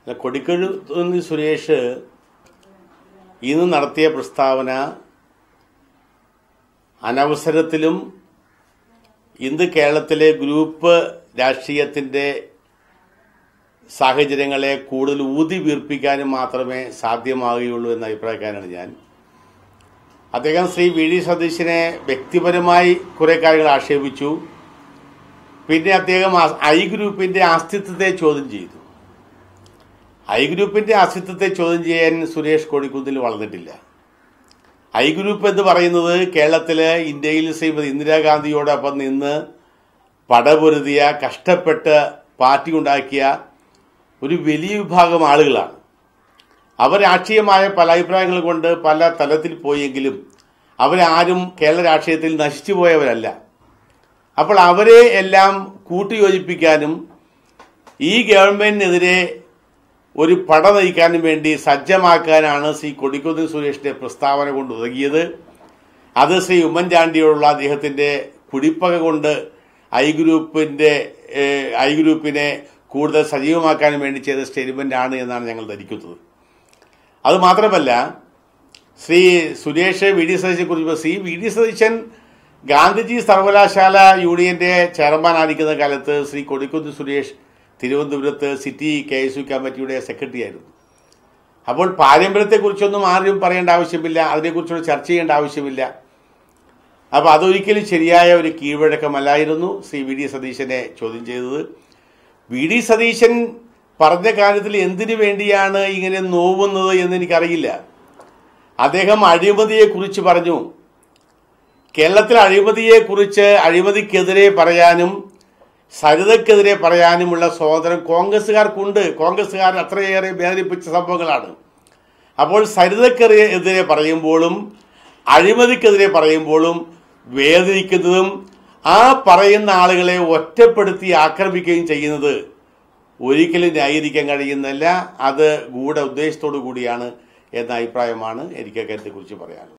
കൊടിക്കുന്നിൽ സുരേഷ് ഇന്ന് നടത്തിയ പ്രസ്താവന അനവസരത്തിലും ഇന്ന് കേരളത്തിലെ ഗ്രൂപ്പ് രാഷ്ട്രീയത്തിന്റെ സാഹചര്യങ്ങളെ കൂടുതൽ ഊതി വീർപ്പിക്കാനും മാത്രമേ സാധ്യമാകുകയുള്ളൂ എന്ന അഭിപ്രായക്കാരനാണ് ഞാൻ. അദ്ദേഹം ശ്രീ വി ഡി സതീശനെ വ്യക്തിപരമായി കുറെ കാര്യങ്ങൾ ആക്ഷേപിച്ചു. പിന്നെ അദ്ദേഹം ഐ ഗ്രൂപ്പിന്റെ അസ്തിത്വത്തെ ചോദ്യം ചെയ്തു. ഐ ഗ്രൂപ്പിന്റെ അസ്തിത്വത്തെ ചോദ്യം ചെയ്യാൻ സുരേഷ് കൊടിക്കുന്നിൽ വളർന്നിട്ടില്ല. ഐ ഗ്രൂപ്പ് എന്ന് പറയുന്നത് കേരളത്തില് ഇന്ത്യയിൽ ശ്രീമതി ഇന്ദിരാഗാന്ധിയോടൊപ്പം നിന്ന് പടപൊരുതിയ കഷ്ടപ്പെട്ട് പാർട്ടി ഉണ്ടാക്കിയ ഒരു വലിയ വിഭാഗം ആളുകളാണ്. അവർ രാഷ്ട്രീയമായ പല അഭിപ്രായങ്ങൾ കൊണ്ട് പല തലത്തിൽ പോയെങ്കിലും അവരാരും കേരള രാഷ്ട്രീയത്തിൽ നശിച്ചു പോയവരല്ല. അപ്പോൾ അവരെ എല്ലാം കൂട്ടിയോജിപ്പിക്കാനും ഈ ഗവൺമെന്റിനെതിരെ ഒരു പട നയിക്കാനും വേണ്ടി സജ്ജമാക്കാനാണ് ശ്രീ കൊടിക്കുന്നിൽ സുരേഷിന്റെ പ്രസ്താവന കൊണ്ട് ഉതകിയത്. അത് ശ്രീ ഉമ്മൻചാണ്ടിയോടുള്ള അദ്ദേഹത്തിന്റെ കുടിപ്പക കൊണ്ട് ഐ ഗ്രൂപ്പിനെ കൂടുതൽ സജീവമാക്കാനും വേണ്ടി ചെയ്ത സ്റ്റേറ്റ്മെന്റ് ആണ് എന്നാണ് ഞങ്ങൾ ധരിക്കുന്നത്. അതുമാത്രമല്ല, ശ്രീ സുരേഷ് വി ഡി സതീശനെ കുറിച്ച് ശ്രീ വി ഡി സതീശൻ ഗാന്ധിജി സർവകലാശാല യൂണിയന്റെ ചെയർമാൻ ആയിരിക്കുന്ന കാലത്ത് ശ്രീ കൊടിക്കുന്നിൽ സുരേഷ് തിരുവനന്തപുരത്ത് സിറ്റി KSU കമ്മിറ്റിയുടെ സെക്രട്ടറി ആയിരുന്നു. അപ്പോൾ പാരമ്പര്യത്തെക്കുറിച്ചൊന്നും ആരും പറയേണ്ട ആവശ്യമില്ല, അതിനെക്കുറിച്ചൊന്നും ചർച്ച ചെയ്യേണ്ട ആവശ്യമില്ല. അപ്പോൾ അതൊരിക്കലും ശരിയായ ഒരു കീഴ്വഴക്കമല്ലായിരുന്നു ശ്രീ വി ഡി സതീശനെ ചോദ്യം ചെയ്തത്. വി ഡി സതീശൻ പറഞ്ഞ കാര്യത്തിൽ എന്തിനു വേണ്ടിയാണ് ഇങ്ങനെ നോവുന്നത് എന്നെനിക്കറിയില്ല. അദ്ദേഹം അഴിമതിയെക്കുറിച്ച് പറഞ്ഞു. കേരളത്തിൽ അഴിമതിയെക്കുറിച്ച് അഴിമതിക്കെതിരെ പറയാനും സരിതയ്ക്കെതിരെ പറയാനുമുള്ള സ്വാതന്ത്ര്യം കോൺഗ്രസുകാർക്കുണ്ട്. കോൺഗ്രസുകാർ അത്രയേറെ വേദനിപ്പിച്ച സംഭവങ്ങളാണ്. അപ്പോൾ സരിതയ്ക്കെതിരെ പറയുമ്പോഴും അഴിമതിക്കെതിരെ പറയുമ്പോഴും വേദനിക്കുന്നതും ആ പറയുന്ന ആളുകളെ ഒറ്റപ്പെടുത്തി ആക്രമിക്കുകയും ചെയ്യുന്നത് ഒരിക്കലും ന്യായീകരിക്കാൻ കഴിയുന്നില്ല. അത് ഗൂഢ ഉദ്ദേശത്തോടു കൂടിയാണ് എന്ന അഭിപ്രായമാണ് എനിക്ക് കാര്യത്തെക്കുറിച്ച് പറയാനുള്ളത്.